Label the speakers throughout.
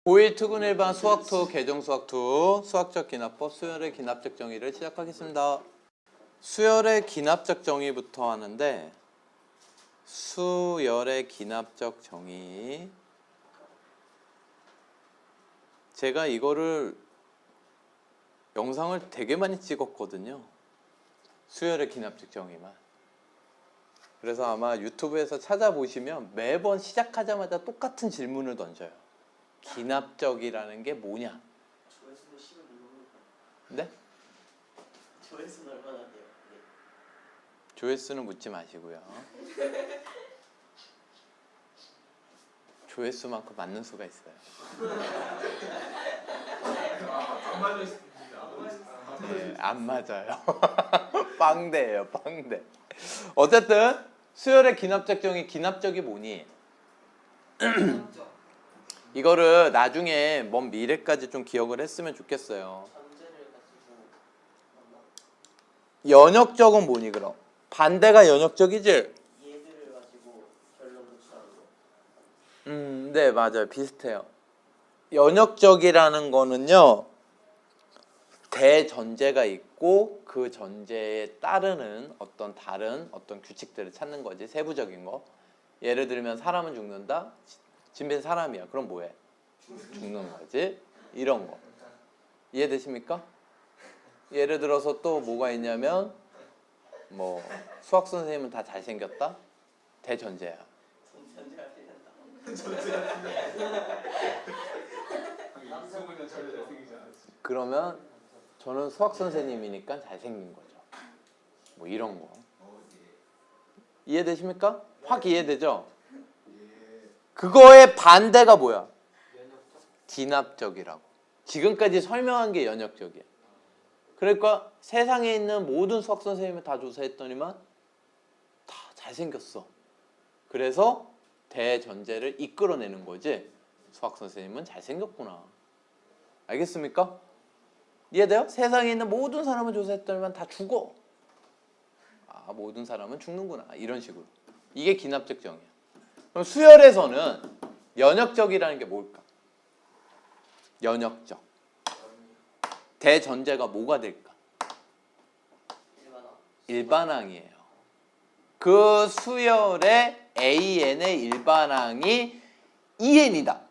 Speaker 1: 고1 특훈 일반 수학2 개정 수학2 수학적 기납법 수열의 기납적 정의를 시작하겠습니다. 수열의 기납적 정의부터 하는데 수열의 기납적 정의 제가 이거를 영상을 되게 많이 찍었거든요. 수열의 기납적 정의만. 그래서 아마 유튜브에서 찾아보시면 매번 시작하자마자 똑같은 질문을 던져요. 기납적이라는 게 뭐냐?
Speaker 2: 조회수는 10을 누르니까.
Speaker 1: 네?
Speaker 2: 조회수는 얼마나 돼요? 네.
Speaker 1: 조회수는 묻지 마시고요. 조회수만큼 맞는 수가 있어요. 네, 안 맞아요. 빵대예요, 빵대. 어쨌든 수열의 기납적 정의, 기납적이 뭐니? 이거를 나중에 먼 미래까지 좀 기억을 했으면 좋겠어요.
Speaker 2: 전제를 가지고 뭔가
Speaker 1: 연역적은 뭐니 그럼? 반대가 연역적이지?
Speaker 2: 얘들을 가지고 결론 도출하는 거.
Speaker 1: 네, 맞아요. 비슷해요. 연역적이라는 거는요, 대전제가 있고 그 전제에 따르는 어떤 다른 어떤 규칙들을 찾는 거지. 세부적인 거. 예를 들면 사람은 죽는다. 진빈 사람이야. 그럼 뭐해? 죽는 거지. 이런 거. 이해되십니까? 예를 들어서 또 뭐가 있냐면 뭐 수학 선생님은 다 잘생겼다? 대전제야.
Speaker 2: 전제가 틀린다.
Speaker 1: 그러면 저는 수학 선생님이니까 잘생긴 거죠. 뭐 이런 거. 이해되십니까? 확 이해되죠? 그거의 반대가 뭐야? 기납적이라고. 지금까지 설명한 게 연역적이야. 그러니까 세상에 있는 모든 수학 선생님을 다 조사했더니만 다 잘생겼어. 그래서 대전제를 이끌어내는 거지. 수학 선생님은 잘생겼구나. 알겠습니까? 이해돼요? 세상에 있는 모든 사람을 조사했더니만 다 죽어. 아, 모든 사람은 죽는구나. 이런 식으로. 이게 기납적 정의야. 그럼 수열에서는 연역적이라는 게 뭘까? 연역적. 대전제가 뭐가 될까? 일반항이에요. 그 수열의 AN의 일반항이 EN이다.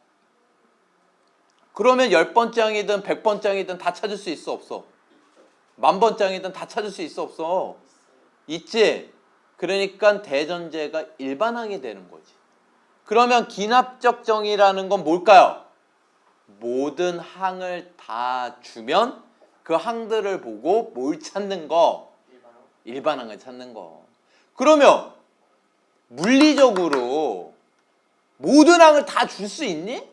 Speaker 1: 그러면 10번장이든 100번장이든 다 찾을 수 있어 없어? 만번장이든 다 찾을 수 있어 없어? 있지? 그러니까 대전제가 일반항이 되는 거지. 그러면 기납적 정의라는 건 뭘까요? 모든 항을 다 주면 그 항들을 보고 뭘 찾는 거? 일반항을 찾는 거. 그러면 물리적으로 모든 항을 다 줄 수 있니?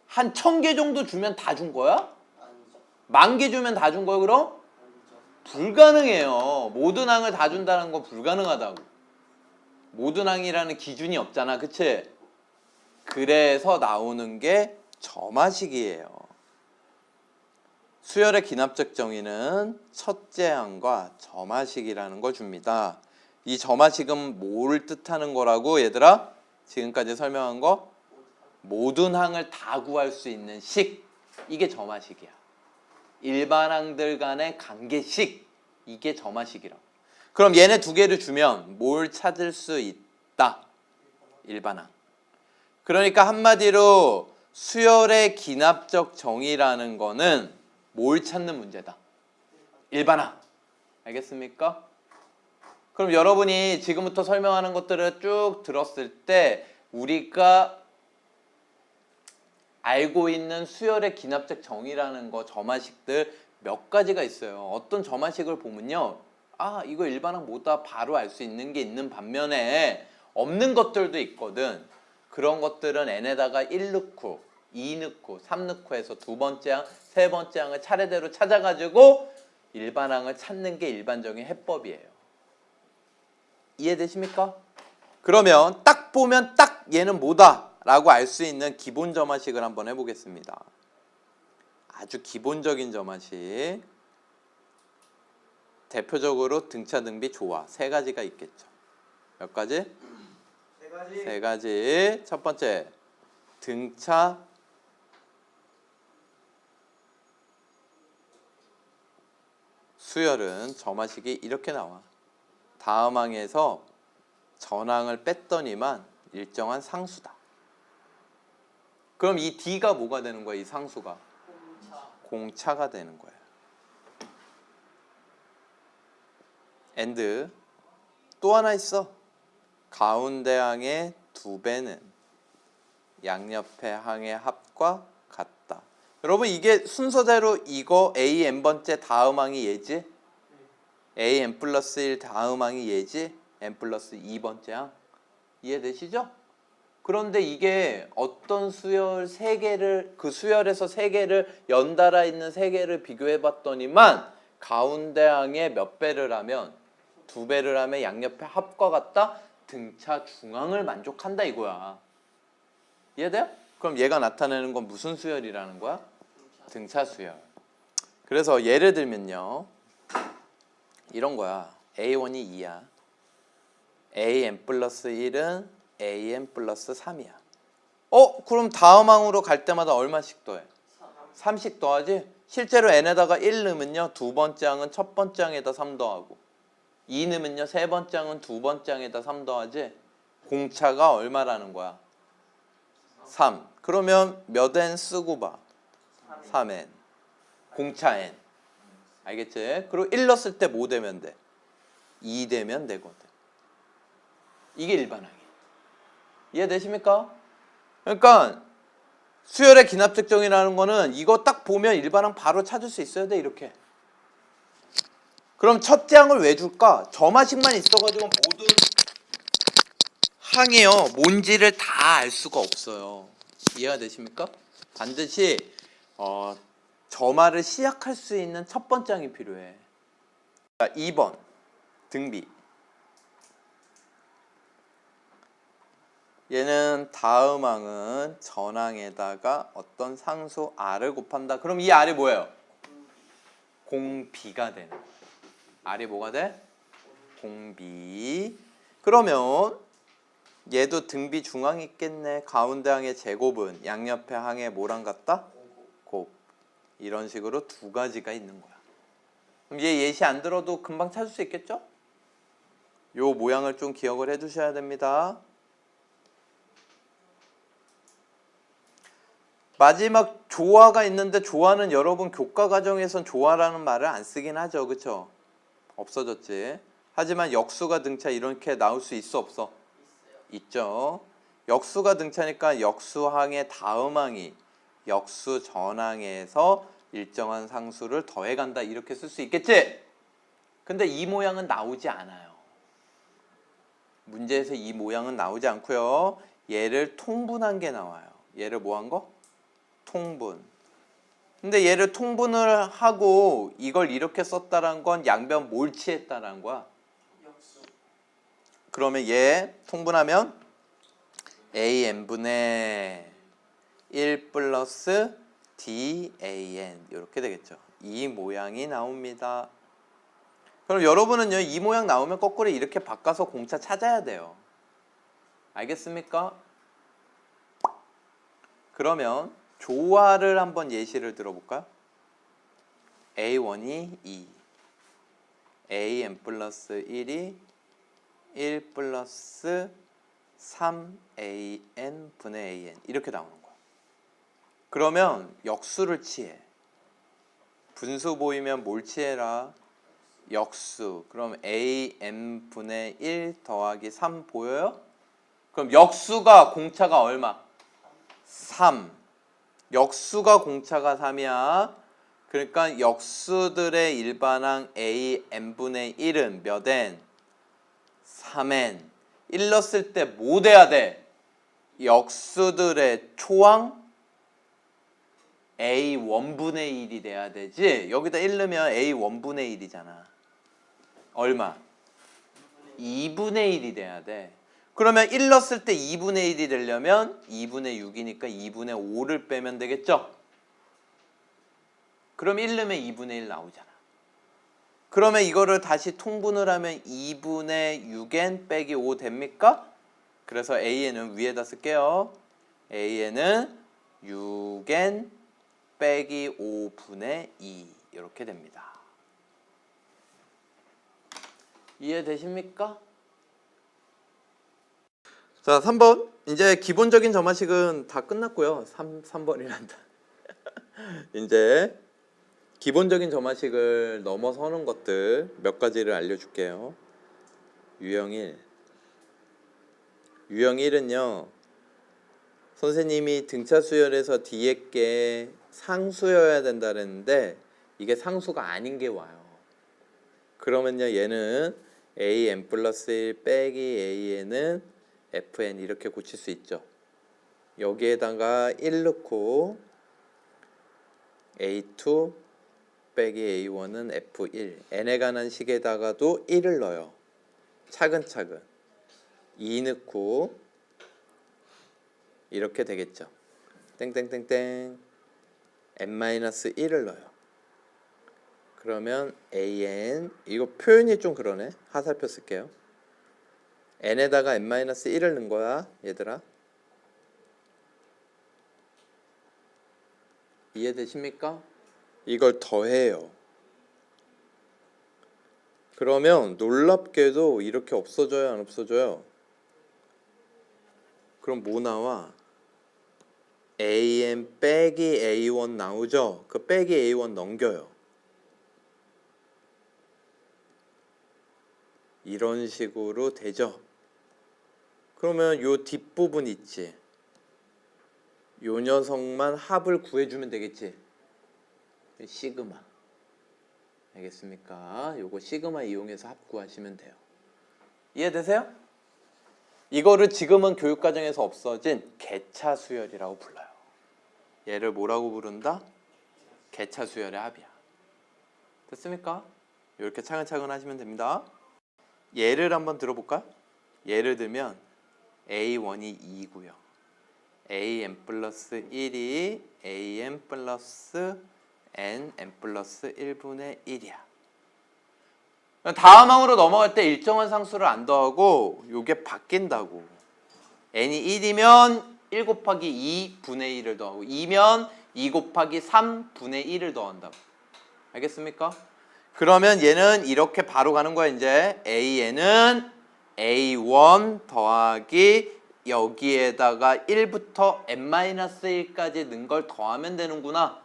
Speaker 1: 한 1000개 정도 주면 다 준 거야?
Speaker 2: 아니죠.
Speaker 1: 10,000개 주면 다 준 거야 그럼?
Speaker 2: 아니죠.
Speaker 1: 불가능해요. 모든 항을 다 준다는 건 불가능하다고. 모든 항이라는 기준이 없잖아. 그치? 그래서 나오는 게 점화식이에요. 수열의 기납적 정의는 첫째 항과 점화식이라는 걸 줍니다. 이 점화식은 뭘 뜻하는 거라고 얘들아? 지금까지 설명한 거? 모든 항을 다 구할 수 있는 식. 이게 점화식이야. 일반항들 간의 관계식. 이게 점화식이라고. 그럼 얘네 두 개를 주면 뭘 찾을 수 있다? 일반항. 그러니까 한마디로 수열의 기납적 정의라는 거는 뭘 찾는 문제다? 일반항. 알겠습니까? 그럼 여러분이 지금부터 설명하는 것들을 쭉 들었을 때 우리가 알고 있는 수열의 기납적 정의라는 거 점화식들 몇 가지가 있어요. 어떤 점화식을 보면요. 아, 이거 일반항 뭐다 바로 알 수 있는 게 있는 반면에 없는 것들도 있거든. 그런 것들은 n에다가 1 넣고 2 넣고 3 넣고 해서 두 번째 항, 세 번째 항을 차례대로 찾아가지고 일반항을 찾는 게 일반적인 해법이에요. 이해되십니까? 그러면 딱 보면 딱 얘는 뭐다 라고 알 수 있는 기본 점화식을 한번 해보겠습니다. 아주 기본적인 점화식. 대표적으로 등차, 등비, 조화 세 가지가 있겠죠. 몇 가지? 세 가지. 첫 번째 등차, 수열은 점화식이 이렇게 나와. 다음 항에서 전항을 뺐더니만 일정한 상수다. 그럼 이 D가 뭐가 되는 거야? 이 상수가 공차가 되는 거야. and 또 하나 있어. 가운데 항의 2배는 양옆의 항의 합과 같다. 여러분 이게 순서대로 이거 a n번째 다음 항이 얘지? a n 플러스 1 다음 항이 얘지? n 플러스 2번째 항. 이해되시죠? 그런데 이게 어떤 수열 3개를 그 수열에서 3개를 연달아 있는 3개를 비교해 봤더니만 가운데 항에 몇 배를 하면 2배를 하면 양옆의 합과 같다. 등차 중항을 만족한다 이거야. 이해돼요? 그럼 얘가 나타내는 건 무슨 수열이라는 거야? 등차 수열. 그래서 예를 들면요. 이런 거야. A1이 2야. AN 플러스 1은 AN 플러스 3이야. 그럼 다음 항으로 갈 때마다 얼마씩 더해? 3씩 더하지? 실제로 n에다가 1 넣으면요. 두 번째 항은 첫 번째 항에다 3 더하고 2 넣으면요. 세 번째 항은 두 번째 항에다 3 더하지? 공차가 얼마라는 거야? 3. 그러면 몇 n 쓰고 봐? 3n. 공차 n. 알겠지? 그리고 1 넣었을 때 뭐 되면 돼? 2 되면 되거든. 이게 일반항이에요. 이해되십니까? 그러니까 수열의 기납 특정이라는 거는 이거 딱 보면 일반항 바로 찾을 수 있어야 돼. 이렇게. 그럼 첫째 항을 왜 줄까? 점화식만 있어가지고 모든 항이요 뭔지를 다 알 수가 없어요. 이해가 되십니까? 반드시 점화를 시작할 수 있는 첫 번째 항이 필요해. 자, 2번 등비. 얘는 다음 항은 전항에다가 어떤 상수 r을 곱한다. 그럼 이 r이 뭐예요? 공비가 되는 거예요. r이 뭐가 돼? 공비. 그러면 얘도 등비 중항이 있겠네. 가운데 항의 제곱은 양옆의 항의 뭐랑 같다? 곱. 이런 식으로 두 가지가 있는 거야. 그럼 얘 예시 안 들어도 금방 찾을 수 있겠죠? 요 모양을 좀 기억을 해 두셔야 됩니다. 마지막 조화가 있는데 조화는 여러분 교과 과정에선 조화라는 말을 안 쓰긴 하죠. 그쵸? 없어졌지. 하지만 역수가 등차 이렇게 나올 수 있어 없어? 있죠. 역수가 등차니까 역수항의 다음 항이 역수 전항에서 일정한 상수를 더해간다 이렇게 쓸 수 있겠지? 근데 이 모양은 나오지 않아요. 문제에서 이 모양은 나오지 않고요. 얘를 통분한 게 나와요. 얘를 뭐 한 거? 통분. 근데 얘를 통분을 하고 이걸 이렇게 썼다는 건 양변 뭘 취했다는 거야?
Speaker 2: 역수.
Speaker 1: 그러면 얘 통분하면 AN분의 1 플러스 DAN 이렇게 되겠죠. 이 모양이 나옵니다. 그럼 여러분은요 이 모양 나오면 거꾸로 이렇게 바꿔서 공차 찾아야 돼요. 알겠습니까? 그러면 조화를 한번 예시를 들어볼까요? A1이 2, AN 플러스 1이 1 플러스 3AN 분의 AN 이렇게 나오는 거야. 그러면 역수를 취해. 분수 보이면 뭘 취해라? 역수. 그럼 AN 분의 1 더하기 3 보여요? 그럼 역수가 공차가 얼마? 3. 역수가 공차가 3이야. 그러니까 역수들의 일반항 AN분의 1은 몇 n? 3n. 1 넣었을 때 뭐 돼야 돼? 역수들의 초항 A1분의 1이 돼야 되지. 여기다 1 넣으면 A1분의 1이잖아. 얼마? 2분의 1이 돼야 돼. 그러면 1 넣었을 때 2분의 1이 되려면 2분의 6이니까 2분의 5를 빼면 되겠죠? 그럼 1 넣으면 2분의 1 나오잖아. 그러면 이거를 다시 통분을 하면 2분의 6n 빼기 5 됩니까? 그래서 AN은 위에다 쓸게요. AN은 6n 빼기 5분의 2 이렇게 됩니다. 이해되십니까? 자, 3번. 이제 기본적인 점화식은 다 끝났고요. 3번이란다. 이제 기본적인 점화식을 넘어서는 것들 몇 가지를 알려줄게요. 유형 1. 유형 1은요. 선생님이 등차 수열에서 뒤에 게 상수여야 된다 그랬는데 이게 상수가 아닌 게 와요. 그러면요. 얘는 an 플러스 1 빼기 an은 fn 이렇게 고칠 수 있죠. 여기에다가 1 넣고 a2 빼기 a1은 f1 n에 관한 식에다가도 1을 넣어요. 차근차근 2 넣고 이렇게 되겠죠. 땡땡땡땡 n-1을 넣어요. 그러면 an 이거 표현이 좀 그러네. 하살표 쓸게요. n에다가 n-1을 넣은 거야 얘들아. 이해되십니까? 이걸 더해요. 그러면 놀랍게도 이렇게 없어져요 안 없어져요? 그럼 뭐 나와? an 빼기 a1 나오죠? 그 빼기 a1 넘겨요. 이런 식으로 되죠. 그러면 요 뒷부분 있지. 요 녀석만 합을 구해주면 되겠지. 시그마. 알겠습니까? 요거 시그마 이용해서 합 구하시면 돼요. 이해되세요? 이거를 지금은 교육과정에서 없어진 개차 수열이라고 불러요. 얘를 뭐라고 부른다? 개차 수열의 합이야. 됐습니까? 이렇게 차근차근 하시면 됩니다. 예를 한번 들어볼까? 예를 들면 a1이 2고요. an 플러스 1이 an 플러스 n 플러스 1분의 1이야. 다음 항으로 넘어갈 때 일정한 상수를 안 더하고 요게 바뀐다고. n이 1이면 1 곱하기 2분의 1을 더하고 2면 2 곱하기 3분의 1을 더한다고. 알겠습니까? 그러면 얘는 이렇게 바로 가는 거야. 이제 an은 a1 더하기 여기에다가 1부터 n-1까지 넣은 걸 더하면 되는구나.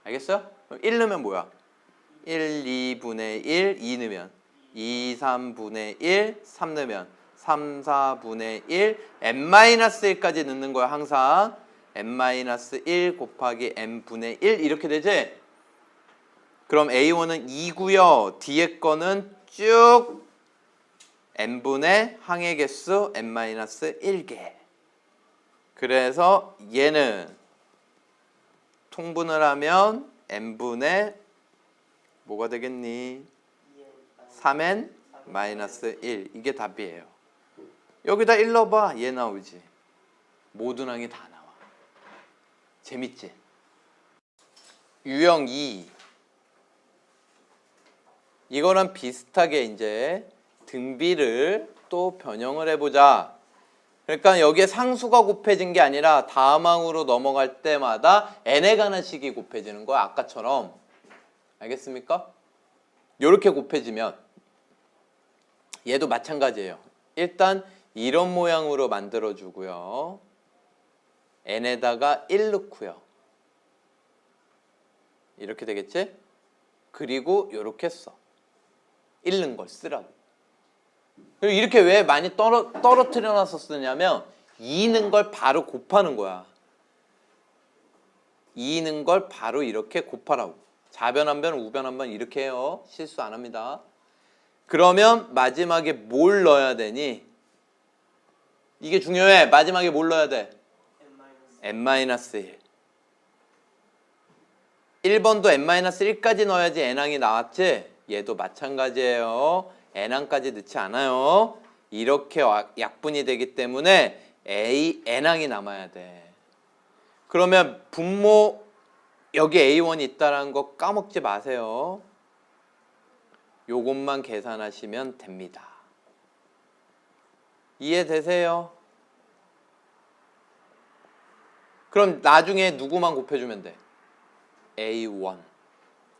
Speaker 1: 알겠어요? 그럼 1 넣으면 뭐야? 1, 2분의 1, 2 넣으면 2, 3분의 1, 3 넣으면 3, 4분의 1, n-1까지 넣는 거야. 항상 n-1 곱하기 n분의 1 이렇게 되지? 그럼 a1은 2고요. 뒤에 거는 쭉 n분의 항의 개수 n-1개. 그래서 얘는 통분을 하면 n분의 뭐가 되겠니? 3n-1 이게 답이에요. 여기다 1 넣어봐. 얘 나오지. 모든 항이 다 나와. 재밌지? 유형 2 이거랑 비슷하게 이제 등비를 또 변형을 해보자. 그러니까 여기에 상수가 곱해진 게 아니라 다음 항으로 넘어갈 때마다 n에 관한 식이 곱해지는 거야. 아까처럼. 알겠습니까? 이렇게 곱해지면 얘도 마찬가지예요. 일단 이런 모양으로 만들어주고요. n에다가 1 넣고요. 이렇게 되겠지? 그리고 이렇게 써. 1 넣은 걸 쓰라고. 그리고 이렇게 왜 많이 떨어뜨려 놔서 쓰냐면 2 넣은 걸 바로 곱하는 거야. 2 넣은 걸 바로 이렇게 곱하라고. 좌변 한 변, 우변 한 변 이렇게 해요. 실수 안 합니다. 그러면 마지막에 뭘 넣어야 되니? 이게 중요해. 마지막에 뭘 넣어야 돼? n-1. 1번도 n-1까지 넣어야지 n항이 나왔지? 얘도 마찬가지예요. n항까지 넣지 않아요. 이렇게 약분이 되기 때문에 n항이 남아야 돼. 그러면 분모 여기 a1이 있다는 거 까먹지 마세요. 요것만 계산하시면 됩니다. 이해되세요? 그럼 나중에 누구만 곱해주면 돼? a1.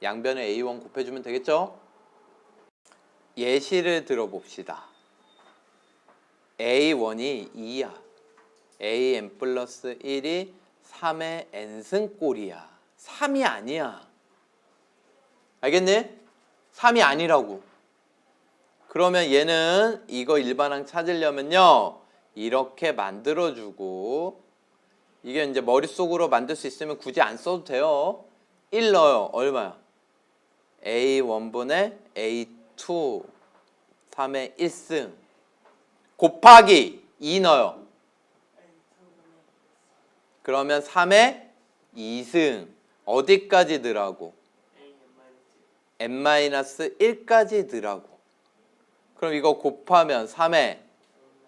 Speaker 1: 양변에 a1 곱해주면 되겠죠? 예시를 들어봅시다. A1이 2야. AN 플러스 1이 3의 n승꼴이야. 3이 아니야. 알겠니? 3이 아니라고. 그러면 얘는 이거 일반항 찾으려면요. 이렇게 만들어주고 이게 이제 머릿속으로 만들 수 있으면 굳이 안 써도 돼요. 1 넣어요. 얼마야? A1분의 A2 3의 1승 곱하기 2 넣어요. 그러면 3의 2승 어디까지 넣으라고? n-1까지 넣으라고. 그럼 이거 곱하면 3의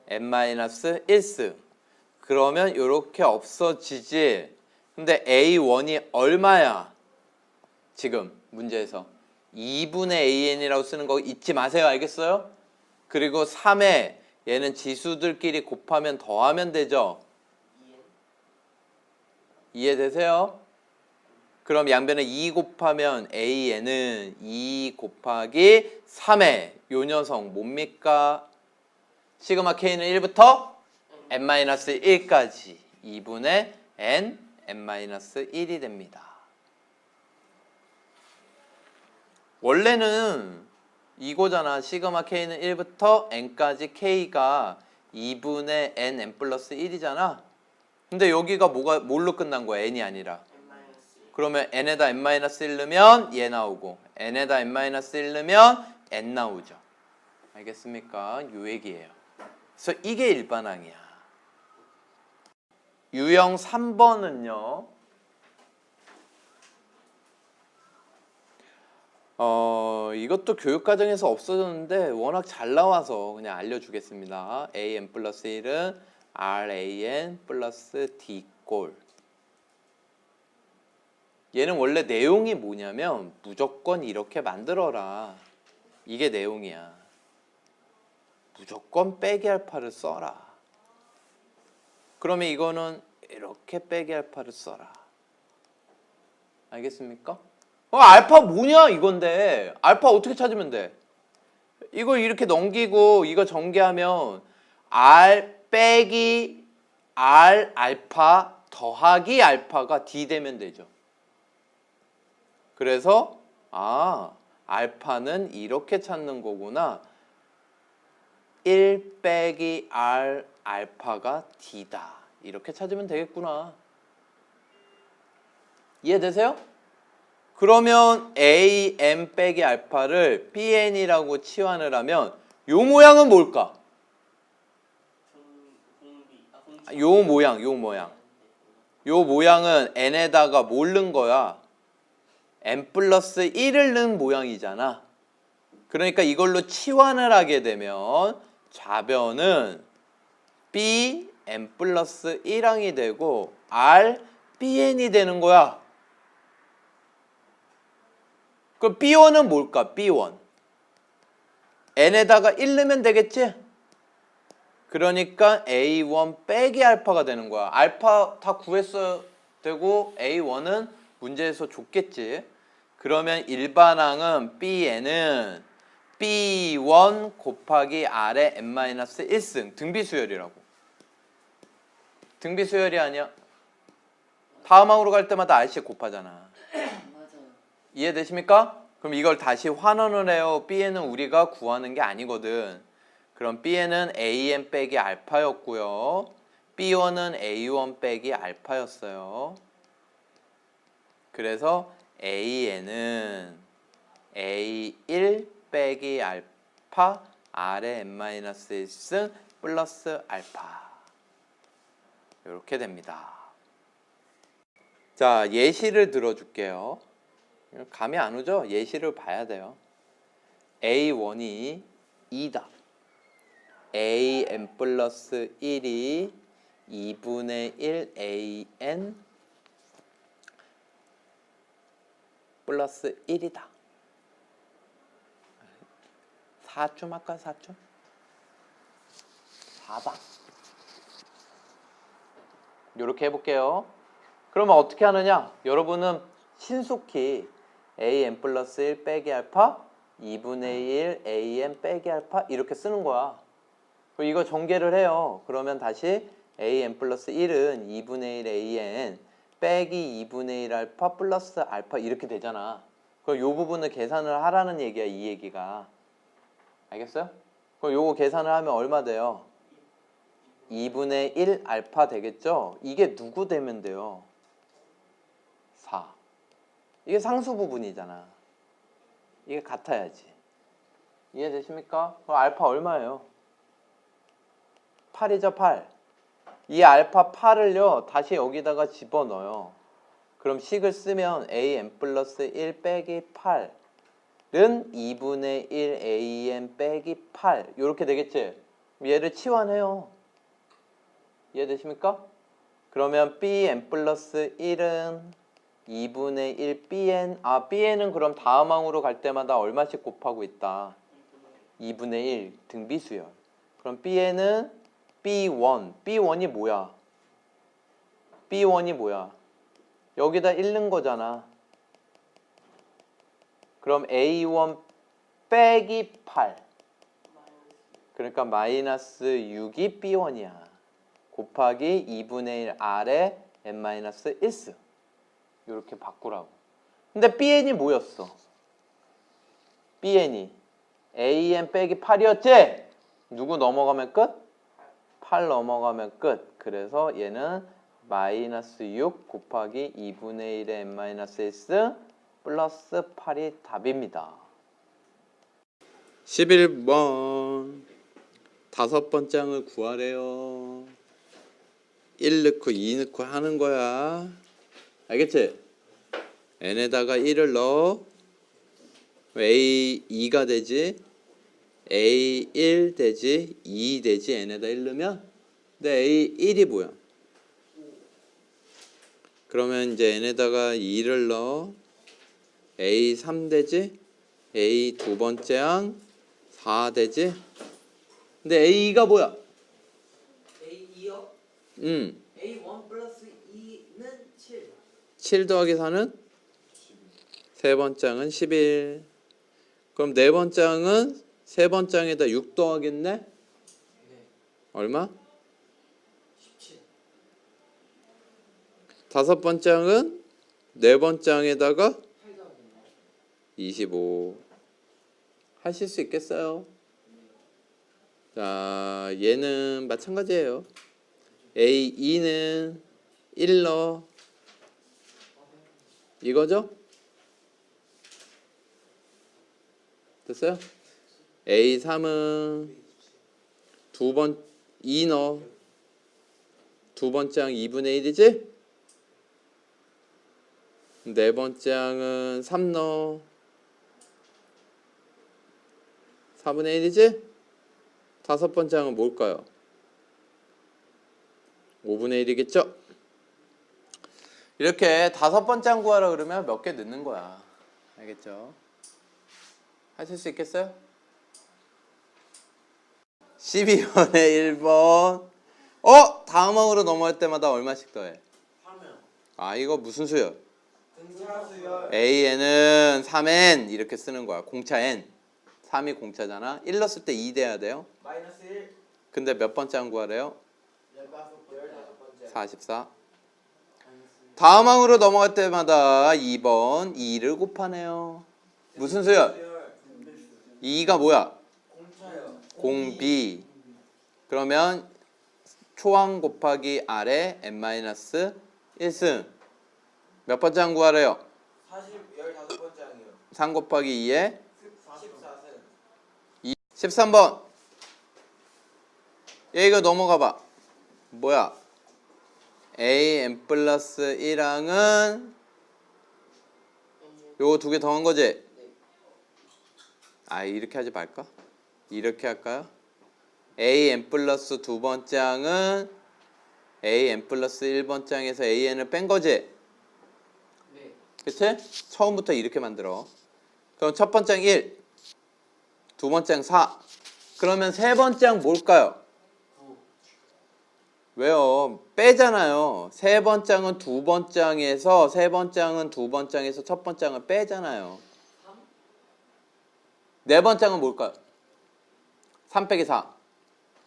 Speaker 1: n-1승 그러면 이렇게 없어지지. 근데 A1이 얼마야? 지금 문제에서 2분의 AN이라고 쓰는 거 잊지 마세요. 알겠어요? 그리고 3에 얘는 지수들끼리 곱하면 더하면 되죠. 이해되세요? 그럼 양변에 2 곱하면 AN은 2 곱하기 3에 요 녀석 뭡니까? 시그마 K는 1부터 n-1까지 2분의 n-1이 됩니다. 원래는 이거잖아. 시그마 K는 1부터 n까지 K가 2분의 n 플러스 1이잖아. 근데 여기가 뭘로 끝난 거야? n이 아니라. 그러면 n에다 n-1 넣으면 얘 나오고 n에다 n-1 넣으면 n 나오죠. 알겠습니까? 요 얘기예요. 그래서 이게 일반항이야. 유형 3번은요. 이것도 교육과정에서 없어졌는데 워낙 잘 나와서 그냥 알려주겠습니다. an 플러스 1은 ran 플러스 d꼴. 얘는 원래 내용이 뭐냐면 무조건 이렇게 만들어라. 이게 내용이야. 무조건 빼기 알파를 써라. 그러면 이거는 이렇게 빼기 알파를 써라. 알겠습니까? 알파 뭐냐 이건데 알파 어떻게 찾으면 돼? 이걸 이렇게 넘기고 이거 전개하면 R 빼기 R 알파 더하기 알파가 D 되면 되죠. 그래서 알파는 이렇게 찾는 거구나. 1 빼기 R 알파가 D다. 이렇게 찾으면 되겠구나. 이해되세요? 그러면 AM 빼기 알파를 BN이라고 치환을 하면 요 모양은 뭘까? 요 모양. 요 모양은 n에다가 뭘 넣은 거야? n 플러스 1을 넣은 모양이잖아. 그러니까 이걸로 치환을 하게 되면 좌변은 B n 플러스 1항이 되고 R BN이 되는 거야. 그럼 B1은 뭘까? B1 n에다가 1 넣으면 되겠지? 그러니까 A1 빼기 알파가 되는 거야. 알파 다 구했어야 되고 A1은 문제에서 줬겠지. 그러면 일반항은 Bn은 B1 곱하기 R의 n-1승 등비수열이라고. 등비수열이 아니야. 다음 항으로 갈 때마다 R씩 곱하잖아. 이해되십니까? 그럼 이걸 다시 환원을 해요. Bn은 우리가 구하는 게 아니거든. 그럼 Bn은 AN 빼기 알파였고요. B1은 A1 빼기 알파였어요. 그래서 AN은 A1 빼기 알파 R의 n-1승 플러스 알파 이렇게 됩니다. 자, 예시를 들어줄게요. 감이 안 오죠? 예시를 봐야 돼요. A1이 2다. AN 플러스 1이 2분의 1 AN 플러스 1이다. 4쯤 할까? 4쯤? 4번. 이렇게 해볼게요. 그러면 어떻게 하느냐? 여러분은 신속히 AN 플러스 1 빼기 알파 2분의 1 an 빼기 알파 이렇게 쓰는 거야. 그리고 이거 전개를 해요. 그러면 다시 an 플러스 1은 2분의 1 an 빼기 2분의 1 알파 플러스 알파 이렇게 되잖아. 그럼 요 부분을 계산을 하라는 얘기야, 이 얘기가. 알겠어요? 그럼 요거 계산을 하면 얼마 돼요? 2분의 1 알파 되겠죠? 이게 누구 되면 돼요? 4. 이게 상수 부분이잖아. 이게 같아야지. 이해되십니까? 그럼 알파 얼마예요? 8이죠, 8. 이 알파 8을요, 다시 여기다가 집어넣어요. 그럼 식을 쓰면 an 플러스 1 빼기 8은 2분의 1 an 빼기 8 이렇게 되겠지? 얘를 치환해요. 이해되십니까? 그러면 bn 플러스 1은 2분의 1 bn bn은 그럼 다음 항으로 갈 때마다 얼마씩 곱하고 있다? 2분의 1 등비수열. 그럼 bn은 b1이 뭐야? b1이 뭐야? 여기다 1 넣은 거잖아. 그럼 a1 빼기 8 그러니까 마이너스 6이 b1이야. 곱하기 2분의 1 r에 n-1스 이렇게 바꾸라고. 근데 bn이 뭐였어? bn이 an 빼기 8이었지? 누구 넘어가면 끝? 8 넘어가면 끝. 그래서 얘는 마이너스 6 곱하기 2분의 1의 n-1스 플러스 8이 답입니다. 11번 다섯 번째 항을 구하래요. 1 넣고 2 넣고 하는 거야. 알겠지? n에다가 1을 넣어. a2가 되지. a1 되지. 2 되지. n에다 1 넣으면. 근데 a1이 뭐야? 그러면 이제 n에다가 2를 넣어. a3 되지. a 두 번째 항 4 되지. 근데 a2가 뭐야?
Speaker 2: A2요? A1 플러스 2는 7.
Speaker 1: 7 더하기 4는? 세 번째 항은 11. 그럼 네 번째 항은 세 번째 항에다 6 더하겠네?
Speaker 2: 네.
Speaker 1: 얼마?
Speaker 2: 17.
Speaker 1: 다섯 번째 항은 네 번째 항에다가
Speaker 2: 8 더하겠네.
Speaker 1: 25. 하실 수 있겠어요? 자, 얘는 마찬가지예요. A2는 1 넣어. 이거죠? 됐어요? A3은 2 넣어. 두 번째 항 2분의 1이지? 네 번째 항은 3 넣어. 4분의 1이지? 다섯 번째 항은 뭘까요? 5분의 1이겠죠? 이렇게 다섯 번째 항 구하라 그러면 몇 개 넣는 거야. 알겠죠? 하실 수 있겠어요? 12번에 1번. 다음 항으로 넘어갈 때마다 얼마씩 더해?
Speaker 2: 3은
Speaker 1: 이거 무슨 수열?
Speaker 2: 등차수열.
Speaker 1: AN은 3N 이렇게 쓰는 거야. 공차 N. 3이 공차잖아. 1 넣었을 때 2 돼야 돼요.
Speaker 2: 마이너스 1.
Speaker 1: 근데 몇 번째 항 구하래요?
Speaker 2: 15번째.
Speaker 1: 44. 다음 항으로 넘어갈 때마다 2번 2를 곱하네요. 무슨 수열? 2가 뭐야?
Speaker 2: 공차요.
Speaker 1: 공비. 그러면 초항 곱하기 R에 n-1승. 몇 번째 항 구하래요?
Speaker 2: 15번째 항이요.
Speaker 1: 3 곱하기 2에
Speaker 2: 14승.
Speaker 1: 13번. 얘 이거 넘어가 봐. 뭐야? an 플러스 1항은 요거 두 개 더한 거지? 이렇게 하지 말까? 이렇게 할까요? an 플러스 두 번째 항은 an 플러스 1번째 항에서 an을 뺀 거지?
Speaker 2: 네.
Speaker 1: 그치? 처음부터 이렇게 만들어. 그럼 첫 번째 항 1, 두 번째 항 4. 그러면 세 번째 항 뭘까요?
Speaker 2: 9.
Speaker 1: 왜요? 빼잖아요. 세 번째 항은 두 번째 항에서 세 번째 항은 두 번째 항에서 첫 번째 항을 빼잖아요.
Speaker 2: 3.
Speaker 1: 네 번째 항은 뭘까요? 3 빼기 4.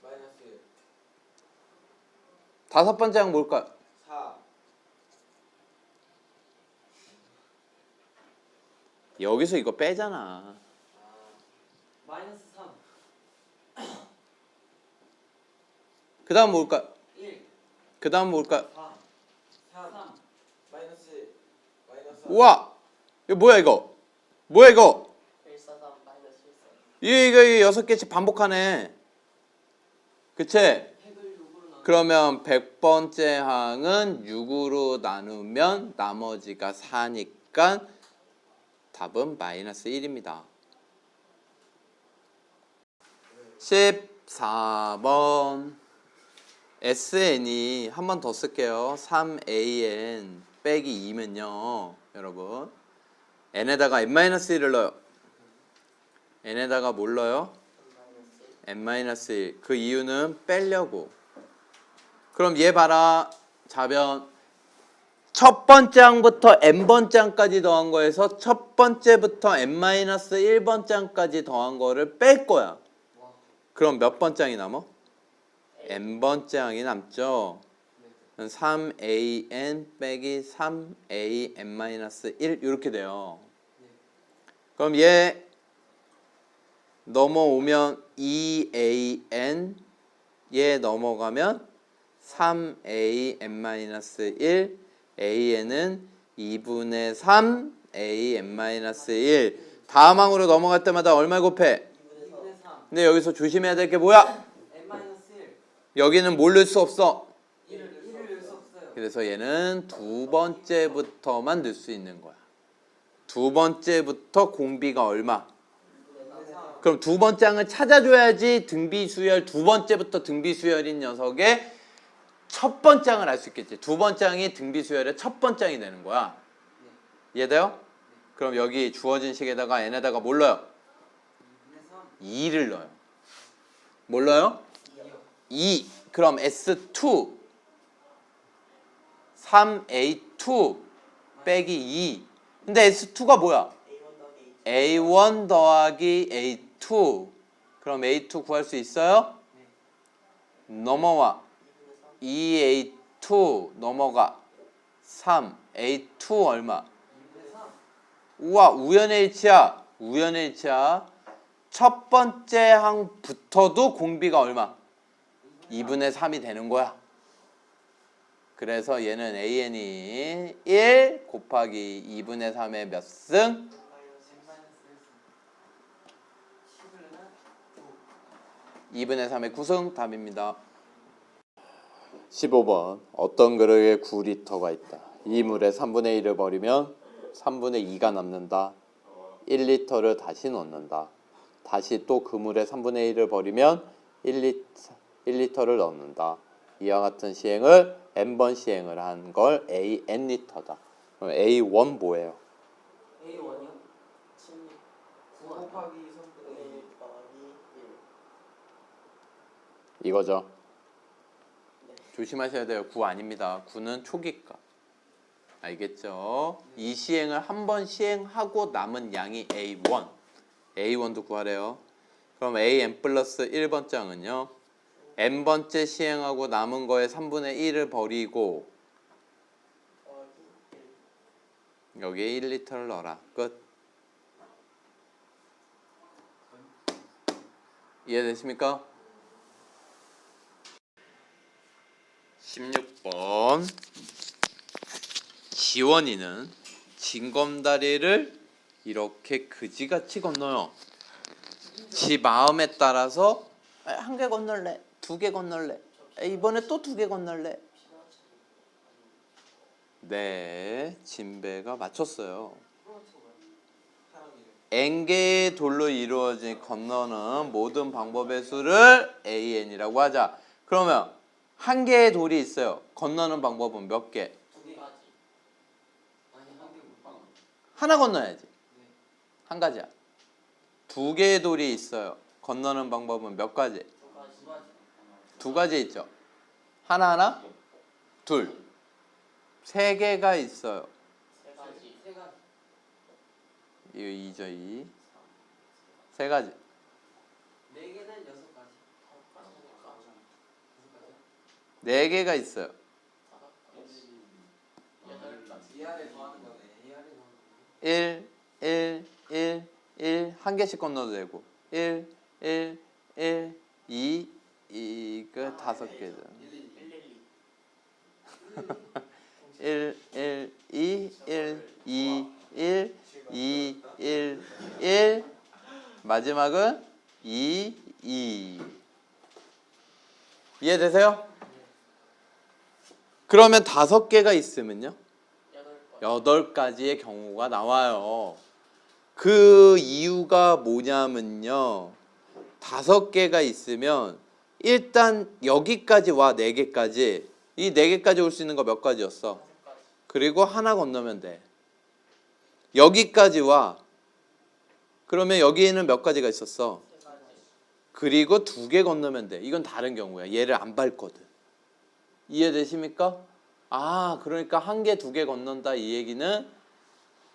Speaker 2: 마이너스 1.
Speaker 1: 다섯 번째 항은 뭘까요?
Speaker 2: 4.
Speaker 1: 여기서 이거 빼잖아.
Speaker 2: 마이너스 3.
Speaker 1: 그 다음 뭘까요?
Speaker 2: 1.
Speaker 1: 그 다음 뭘까요?
Speaker 2: 4. 3. 마이너스 1. 마이너스 3.
Speaker 1: 우와! 이거 뭐야 이거? 뭐야 이거?
Speaker 2: 1, 4, 3. 마이너스 1, 4.
Speaker 1: 이거 6개씩 반복하네. 그치?
Speaker 2: 핵을 6으로 나누.
Speaker 1: 그러면 100번째 항은 6으로 나누면 나머지가 4니까 답은 마이너스 1입니다. 14번 SN이 한 번 더 쓸게요. 3AN 빼기 2면요. 여러분 n에다가 n-1을 넣어요. n에다가 뭘 넣어요? n-1. 그 이유는 빼려고. 그럼 얘 봐라. 자변 첫 번째 항부터 n번째 항까지 더한 거에서 첫 번째부터 n-1번째 항까지 더한 거를 뺄 거야. 그럼 몇 번째 항이 남아? n번째 항이 남죠. 3an 빼기 3an-1 이렇게 돼요. 그럼 얘 넘어오면 2an 얘 넘어가면 3an-1 an은 2분의 3 an-1 다음 항으로 넘어갈 때마다 얼마 곱해?
Speaker 2: 2분의 3.
Speaker 1: 근데 여기서 조심해야 될 게 뭐야?
Speaker 2: n-1.
Speaker 1: 여기는 뭘 넣을 수 없어.
Speaker 2: 1을 넣을 수 없어요.
Speaker 1: 그래서 얘는 두 번째부터만 넣을 수 있는 거야. 두 번째부터 공비가 얼마?
Speaker 2: 2분의 3.
Speaker 1: 그럼 두 번째 항을 찾아줘야지 등비수열 두 번째부터 등비수열인 녀석의 첫 번째 항을 알 수 있겠지. 두 번째 항이 등비수열의 첫 번째 항이 되는 거야. 이해돼요? 그럼 여기 주어진 식에다가 n에다가 뭘 넣어요? 2를 넣어요. 뭘 넣어요? 2. 그럼 S2 3A2 빼기 2. 근데 S2가 뭐야? A1 더하기 A2. 그럼 A2 구할 수 있어요? 넘어와. 2A2 넘어가. 3. A2 얼마? 우와, 우연의 일치야. 우연의 일치야. 첫 번째 항부터도 공비가 얼마? 2분의 3이 되는 거야. 그래서 얘는 AN이 1 곱하기 2분의 3의 몇 승? 2분의 3의 9승 답입니다. 15번 어떤 그릇에 9리터가 있다. 이 물에 3분의 1을 버리면 3분의 2가 남는다. 1리터를 다시 넣는다. 다시 또 그 물에 3분의 1을 버리면 1리터를 넣는다. 이와 같은 시행을 n번 시행을 한 걸 AN리터다. 그럼 A1 뭐예요?
Speaker 2: A1이요? 9 곱하기 3분의 1 더하기 1.
Speaker 1: 이거죠. 조심하셔야 돼요. 9 아닙니다. 9는 초기가. 알겠죠? 이 시행을 한 번 시행하고 남은 양이 A1. A1도 구하래요. 그럼 AN 플러스 1번째 항은요. n번째 시행하고 남은 거에 3분의 1을 버리고 여기에 1리터를 넣어라. 끝. 이해되십니까? 16번 지원이는 징검다리를 이렇게 그지같이 건너요. 지 마음에 따라서 한 개 건널래, 두 개 건널래, 이번에 또 두 개 건널래. 네, 진배가 맞췄어요. n개의 돌로 이루어진 건너는 모든 방법의 수를 an이라고 하자. 그러면 한 개의 돌이 있어요. 건너는 방법은 몇 개?
Speaker 2: 두 개. 아니 한 개 못 봐.
Speaker 1: 하나 건너야지. 한 가지야. 두 개의 돌이 있어요. 건너는 방법은 몇 가지? 두 가지 있죠. 하나, 둘. 세 개가 있어요.
Speaker 2: 세 가지.
Speaker 1: 이거 2죠, 2. 세 가지.
Speaker 2: 4개는 6가지.
Speaker 1: 네 개가 있어요.
Speaker 2: 8가지. 위아래 더하는 거네. 위아래 더하는 거.
Speaker 1: 1, 1, 1, 1 한 개씩 건너도 되고 1, 1, 1, 2, 2, 그 다섯 개죠. 1, 1, 2, 1, 2, 1, 2, 1, 1 마지막은 2, 2 이해되세요? 그러면 다섯 개가 있으면요? 8가지의 경우가 나와요. 그 이유가 뭐냐면요. 5개가 있으면 일단 여기까지 와 4개까지. 이 4개까지 올 수 있는 거 몇 가지였어? 그리고 하나 건너면 돼. 여기까지 와. 그러면 여기에는 몇 가지가 있었어? 그리고 2개 건너면 돼. 이건 다른 경우야. 얘를 안 밟거든. 이해되십니까? 아, 그러니까 1개, 2개 건넌다 이 얘기는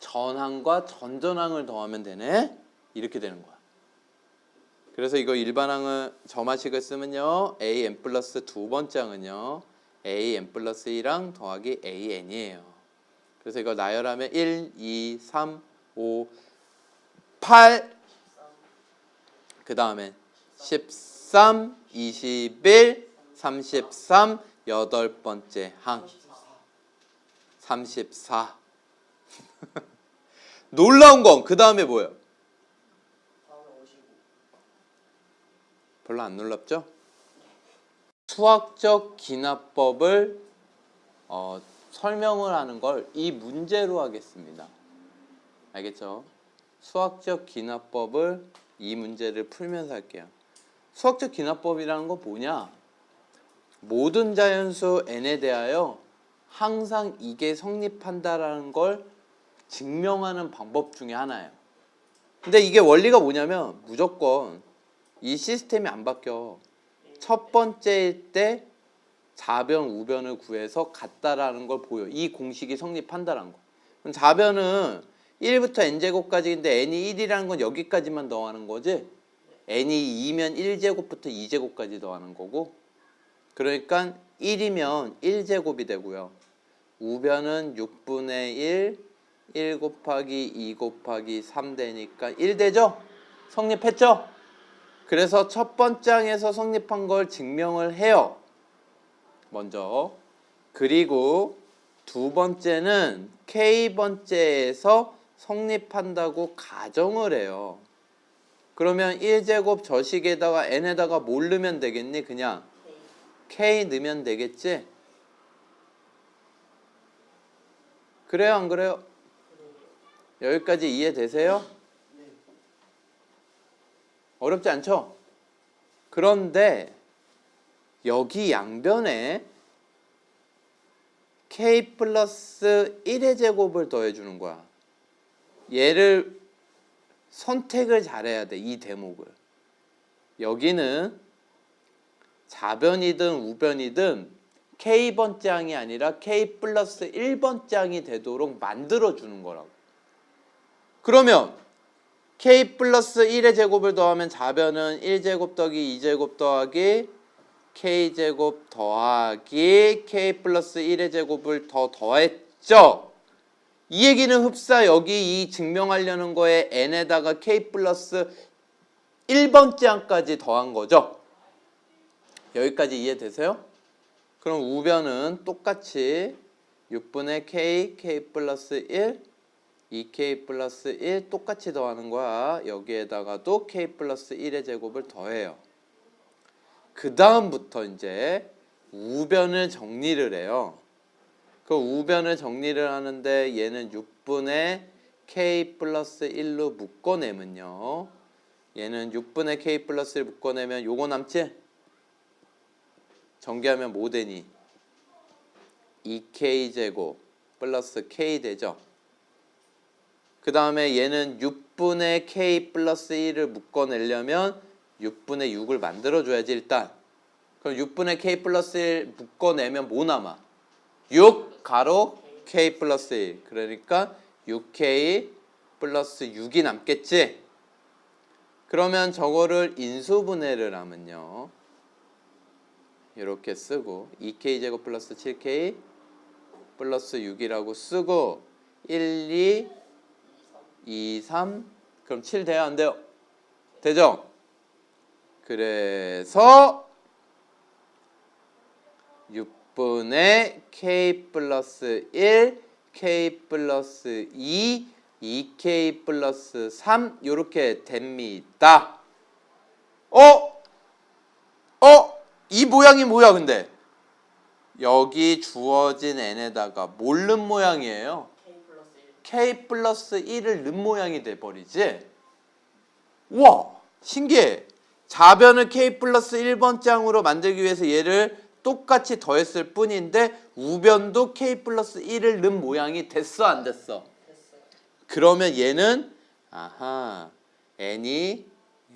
Speaker 1: 전항과 전전항을 더하면 되네. 이렇게 되는 거야. 그래서 이거 일반항은 점화식을 쓰면요. an 플러스 두 번째 항은요. an 플러스 1항 더하기 an이에요. 그래서 이거 나열하면 1, 2, 3, 5, 8 그 다음에 13, 21, 33 8번째 항 34 놀라운 건 그 다음에 뭐예요? 별로 안 놀랍죠? 수학적 기납법을 설명을 하는 걸 이 문제로 하겠습니다. 알겠죠? 수학적 기납법을 이 문제를 풀면서 할게요. 수학적 기납법이라는 거 뭐냐? 모든 자연수 n에 대하여 항상 이게 성립한다라는 걸 증명하는 방법 중에 하나예요. 근데 이게 원리가 뭐냐면 무조건 이 시스템이 안 바뀌어. 첫 번째일 때 좌변, 우변을 구해서 같다라는 걸 보여. 이 공식이 성립한다라는 거. 그럼 좌변은 1부터 n제곱까지인데 n이 1이라는 건 여기까지만 더하는 거지. n이 2면 1제곱부터 2제곱까지 더하는 거고. 그러니까 1이면 1제곱이 되고요. 우변은 6분의 1 곱하기 2 곱하기 3 되니까 1 되죠? 성립했죠? 그래서 첫 번째 항에서 성립한 걸 증명을 해요. 먼저. 그리고 두 번째는 K번째에서 성립한다고 가정을 해요. 그러면 1제곱 저식에다가 n에다가 뭘 넣으면 되겠니? 그냥 K 넣으면 되겠지? 그래요, 안 그래요? 여기까지 이해되세요? 어렵지 않죠? 그런데 여기 양변에 K 플러스 1의 제곱을 더해주는 거야. 얘를 선택을 잘해야 돼, 이 대목을. 여기는 좌변이든 우변이든 K번째 항이 아니라 K 플러스 1번째 항이 되도록 만들어주는 거라고. 그러면 K 플러스 1의 제곱을 더하면 좌변은 1제곱 더하기 2제곱 더하기 K제곱 더하기 K 플러스 1의 제곱을 더 더했죠. 이 얘기는 흡사 여기 이 증명하려는 거에 n에다가 K 플러스 1번째 항까지 더한 거죠. 여기까지 이해되세요? 그럼 우변은 똑같이 6분의 K 플러스 1 2K 플러스 1 똑같이 더하는 거야. 여기에다가도 K 플러스 1의 제곱을 더해요. 그 다음부터 이제 우변을 정리를 해요. 그 우변을 정리를 하는데 얘는 6분의 K 플러스 1로 묶어내면요. 얘는 6분의 K 플러스 1 묶어내면 요거 남지? 전개하면 뭐 되니? 2K 제곱 플러스 K 되죠. 그 다음에 얘는 6분의 K 플러스 1을 묶어내려면 6분의 6을 만들어줘야지 일단. 그럼 6분의 K 플러스 1 묶어내면 뭐 남아? 6 가로 K 플러스 1. 그러니까 6K 플러스 6이 남겠지. 그러면 저거를 인수분해를 하면요. 이렇게 쓰고 2k제곱 플러스 7k 플러스 6이라고 쓰고 1, 2, 2, 3 그럼 7 돼요? 안 돼요? 되죠? 그래서 6분의 k 플러스 1, k 플러스 2, 2k 플러스 3 이렇게 됩니다. 이 모양이 뭐야 근데? 여기 주어진 n에다가 뭘 넣은 모양이에요? k 플러스 1을 넣은 모양이 돼버리지? 우와 신기해. 좌변을 k 플러스 1번 장으로 만들기 위해서 얘를 똑같이 더했을 뿐인데 우변도 k 플러스 1을 넣은 모양이 됐어 안 됐어? 그러면 얘는 n이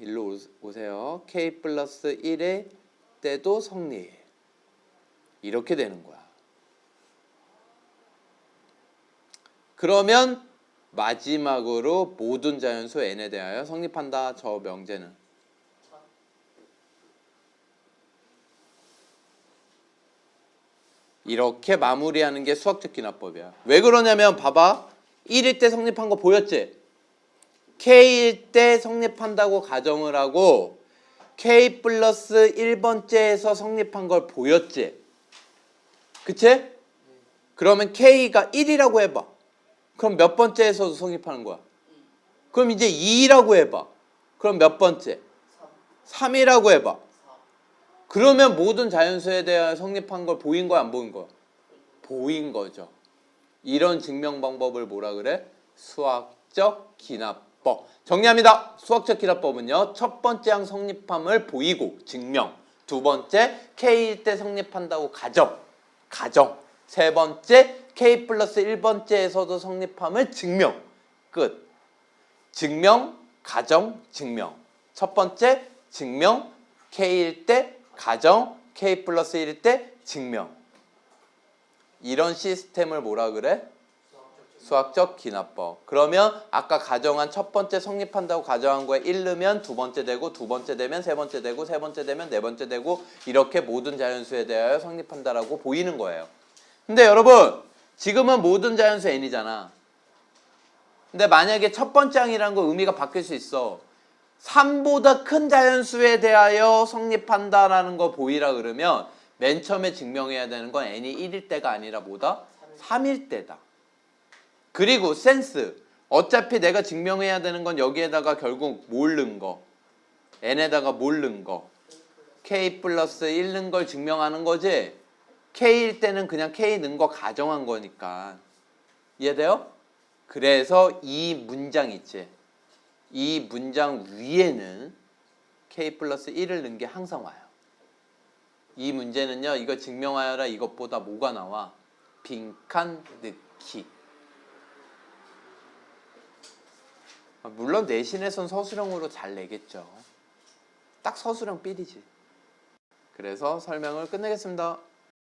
Speaker 1: 일로 오세요. k 플러스 1의 때도 성립. 이렇게 되는 거야. 그러면 마지막으로 모든 자연수 n에 대하여 성립한다. 저 명제는. 이렇게 마무리하는 게 수학적 기납법이야. 왜 그러냐면 봐봐. 1일 때 성립한 거 보였지? k일 때 성립한다고 가정을 하고 k 플러스 1번째에서 성립한 걸 보였지? 그치? 그러면 k가 1이라고 해봐. 그럼 몇 번째에서도 성립하는 거야? 그럼 이제 2라고 해봐. 그럼 몇 번째? 3이라고 해봐. 그러면 모든 자연수에 대하여 성립한 걸 보인 거야, 안 보인 거야? 보인 거죠. 이런 증명 방법을 뭐라 그래? 수학적 기납법. 정리합니다. 수학적 기납법은요. 첫 번째 항 성립함을 보이고 증명. 두 번째 K일 때 성립한다고 가정. 세 번째 K 플러스 1번째에서도 성립함을 증명. 끝. 증명, 가정, 증명. 첫 번째 증명 K일 때 가정, K 플러스 1일 때 증명. 이런 시스템을 뭐라 그래? 수학적 기납법. 그러면 아까 가정한 첫 번째 성립한다고 가정한 거에 1 넣으면 두 번째 되고 두 번째 되면 세 번째 되고 세 번째 되면 네 번째 되고 이렇게 모든 자연수에 대하여 성립한다라고 보이는 거예요. 근데 여러분 지금은 모든 자연수 n이잖아. 근데 만약에 첫 번째 항이라는 거 의미가 바뀔 수 있어. 3보다 큰 자연수에 대하여 성립한다라는 거 보이라 그러면 맨 처음에 증명해야 되는 건 n이 1일 때가 아니라 뭐다? 3일 때다. 그리고 센스. 어차피 내가 증명해야 되는 건 여기에다가 결국 뭘 넣은 거? n에다가 뭘 넣은 거? k 플러스 1 넣은 걸 증명하는 거지? k일 때는 그냥 k 넣은 거 가정한 거니까. 이해돼요? 그래서 이 문장 있지? 이 문장 위에는 k 플러스 1을 넣은 게 항상 와요. 이 문제는요. 이거 증명하여라 이것보다 뭐가 나와? 빈칸 넣기. 물론 내신에선 서술형으로 잘 내겠죠. 딱 서술형 삘이지. 그래서 설명을 끝내겠습니다.